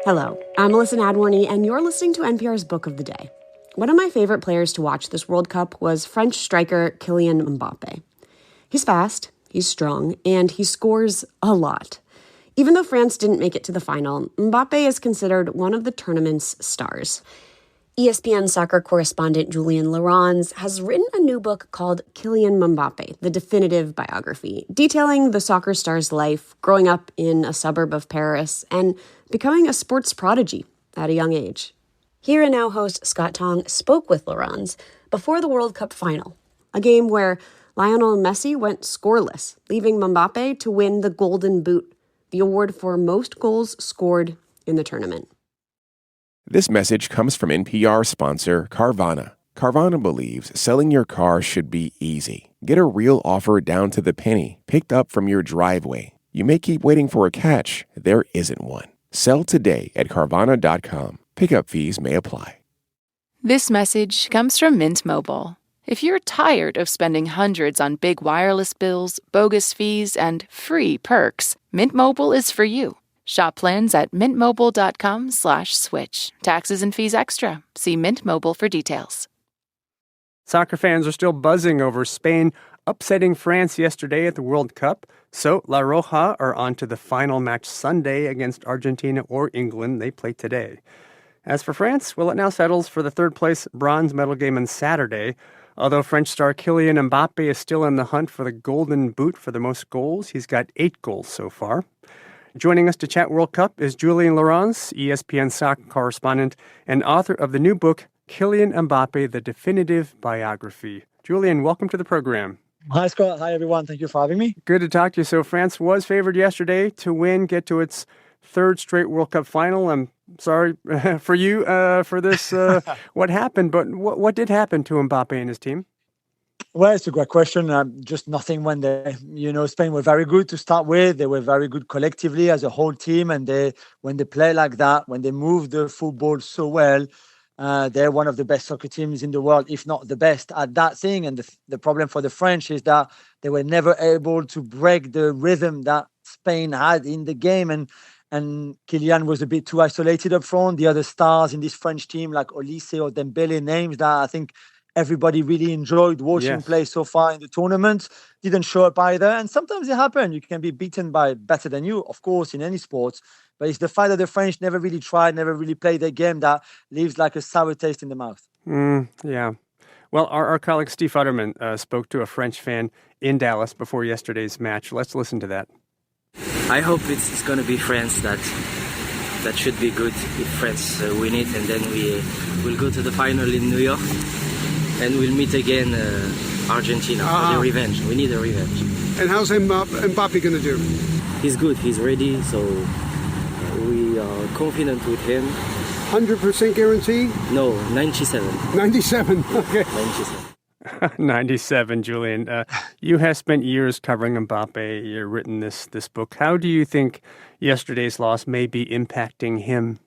Hello, I'm Melissa Nadworny, and you're listening to NPR's Book of the Day. One of my favorite players to watch this World Cup was French striker Kylian Mbappé. He's fast, he's strong, and he scores a lot. Even though France didn't make it to the final, Mbappé is considered one of the tournament's stars. ESPN soccer correspondent Julien Laurens has written a new book called Kylian Mbappé, the Definitive Biography, detailing the soccer star's life growing up in a suburb of Paris and becoming a sports prodigy at a young age. Here and Now host Scott Tong spoke with Laurens before the World Cup final, a game where Lionel Messi went scoreless, leaving Mbappé to win the Golden Boot, the award for most goals scored in the tournament. This message comes from NPR sponsor Carvana. Carvana believes selling your car should be easy. Get a real offer down to the penny, picked up from your driveway. You may keep waiting for a catch. There isn't one. Sell today at Carvana.com. Pickup fees may apply. This message comes from Mint Mobile. If you're tired of spending hundreds on big wireless bills, bogus fees, and free perks, Mint Mobile is for you. Shop plans at mintmobile.com/switch. Taxes and fees extra. See Mint Mobile for details. Soccer fans are still buzzing over Spain upsetting France yesterday at the World Cup. So La Roja are on to the final match Sunday against Argentina or England. They play today. As for France, well, it now settles for the third-place bronze medal game on Saturday. Although French star Kylian Mbappé is still in the hunt for the Golden Boot for the most goals. He's got 8 goals so far. Joining us to chat World Cup is Julien Laurens, ESPN soccer correspondent and author of the new book, Kylian Mbappé, The Definitive Biography. Julien, welcome to the program. Hi, Scott. Hi, everyone. Thank you for having me. Good to talk to you. So France was favored yesterday to win, get to its third straight World Cup final. I'm sorry for you for this, what happened, but what did happen to Mbappé and his team? Well, it's a great question. Just nothing when Spain were very good to start with. They were very good collectively as a whole team. And when they play like that, when they move the football so well, they're one of the best soccer teams in the world, if not the best at that thing. And the problem for the French is that they were never able to break the rhythm that Spain had in the game. And Kylian was a bit too isolated up front. The other stars in this French team, like Olise or Dembele, names that I think everybody really enjoyed watching play so far in the tournament, didn't show up either. And sometimes it happens. You can be beaten by better than you, of course, in any sport. But it's the fact that the French never really tried, never really played their game that leaves like a sour taste in the mouth. Yeah. Well, our colleague Steve Futterman spoke to a French fan in Dallas before yesterday's match. Let's listen to that. I hope it's going to be France that should be good if France win it, and then we will go to the final in New York. And we'll meet again Argentina for the revenge. We need a revenge. And how's Mbappé going to do? He's good. He's ready. So we are confident with him. 100% guarantee? No, 97. 97. Okay. 97. 97, Julien. You have spent years covering Mbappé. You've written this book. How do you think yesterday's loss may be impacting him?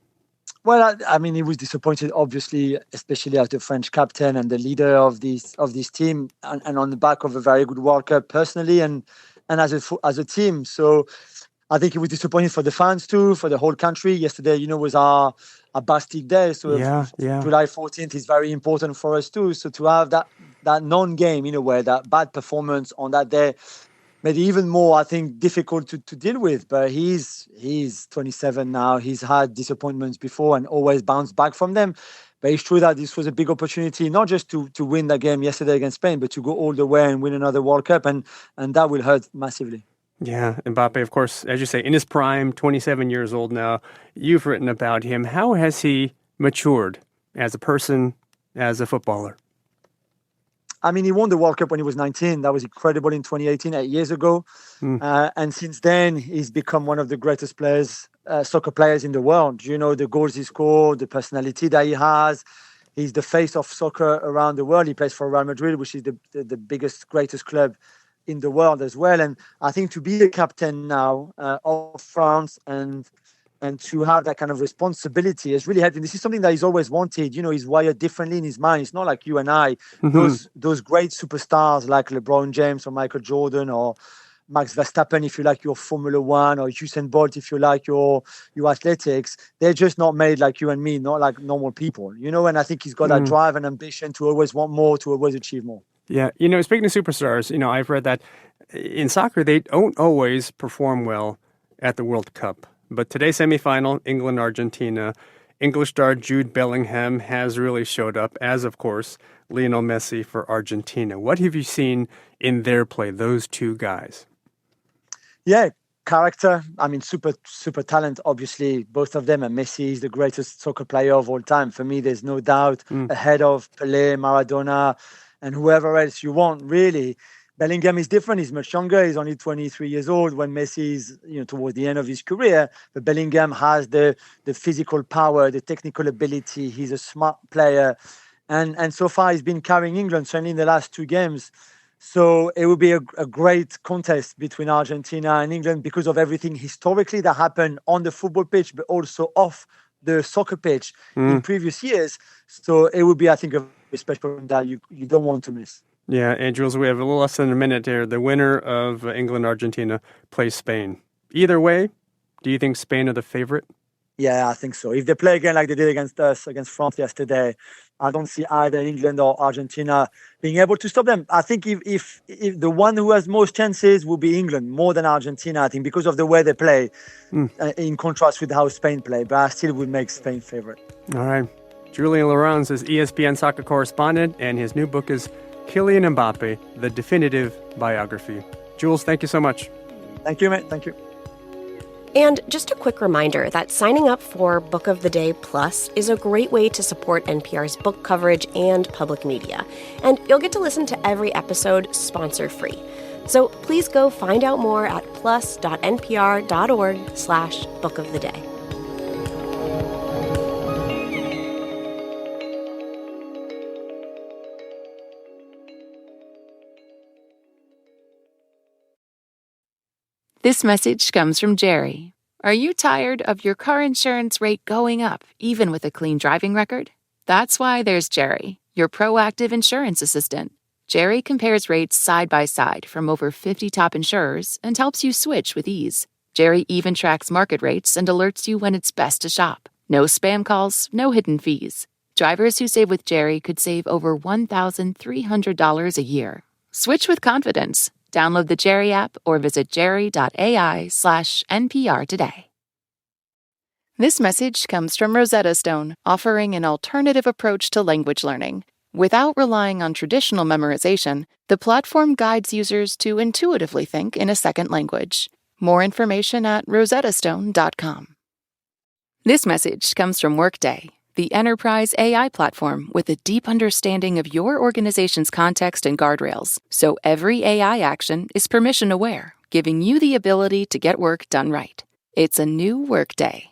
Well, I mean, he was disappointed, obviously, especially as the French captain and the leader of this team, and on the back of a very good World Cup personally and as a team. So I think he was disappointed for the fans too, for the whole country. Yesterday, was our Bastille Day, so July 14th is very important for us too. So to have that non-game, in a way, that bad performance on that day, made it even more, I think, difficult to deal with. But he's 27 now. He's had disappointments before and always bounced back from them. But it's true that this was a big opportunity, not just to win that game yesterday against Spain, but to go all the way and win another World Cup. And that will hurt massively. Yeah, Mbappé, of course, as you say, in his prime, 27 years old now. You've written about him. How has he matured as a person, as a footballer? I mean, he won the World Cup when he was 19. That was incredible in 2018, 8 years ago. And since then, he's become one of the greatest soccer players in the world. The goals he scored, the personality that he has. He's the face of soccer around the world. He plays for Real Madrid, which is the biggest, greatest club in the world as well. And I think to be the captain now of France and to have that kind of responsibility has really helped him. This is something that he's always wanted. He's wired differently in his mind. It's not like you and I. Those great superstars like LeBron James or Michael Jordan or Max Verstappen if you like your Formula One, or Usain Bolt if you like your athletics. They're just not made like you and me, not like normal people, and I think he's got that drive and ambition to always want more, to always achieve more. Yeah, speaking of superstars, I've read that in soccer, they don't always perform well at the World Cup. But today's semifinal, England-Argentina, English star Jude Bellingham has really showed up, as, of course, Lionel Messi for Argentina. What have you seen in their play, those two guys? Yeah, character. I mean, super talent, obviously, both of them. And Messi is the greatest soccer player of all time. For me, there's no doubt ahead of Pelé, Maradona, and whoever else you want, really. Bellingham is different. He's much younger. He's only 23 years old when Messi is, towards the end of his career. But Bellingham has the physical power, the technical ability. He's a smart player. And so far, he's been carrying England, certainly in the last two games. So it will be a great contest between Argentina and England because of everything historically that happened on the football pitch, but also off the soccer pitch in previous years. So it will be, I think, a special one that you don't want to miss. Yeah, and Jules, we have a little less than a minute here. The winner of England-Argentina plays Spain. Either way, do you think Spain are the favorite? Yeah, I think so. If they play again like they did against us, against France yesterday, I don't see either England or Argentina being able to stop them. I think if the one who has most chances will be England more than Argentina, I think, because of the way they play, in contrast with how Spain play. But I still would make Spain favorite. All right. Julien Laurens is ESPN soccer correspondent, and his new book is Kylian Mbappé, The Definitive Biography. Jules, thank you so much. Thank you, mate. Thank you. And just a quick reminder that signing up for Book of the Day Plus is a great way to support NPR's book coverage and public media. And you'll get to listen to every episode sponsor-free. So please go find out more at plus.npr.org/Book of the Day. This message comes from Jerry. Are you tired of your car insurance rate going up, even with a clean driving record? That's why there's Jerry, your proactive insurance assistant. Jerry compares rates side by side from over 50 top insurers and helps you switch with ease. Jerry even tracks market rates and alerts you when it's best to shop. No spam calls, no hidden fees. Drivers who save with Jerry could save over $1,300 a year. Switch with confidence. Download the Jerry app or visit jerry.ai/NPR today. This message comes from Rosetta Stone, offering an alternative approach to language learning. Without relying on traditional memorization, the platform guides users to intuitively think in a second language. More information at rosettastone.com. This message comes from Workday, the enterprise AI platform with a deep understanding of your organization's context and guardrails, so every AI action is permission-aware, giving you the ability to get work done right. It's a new Workday.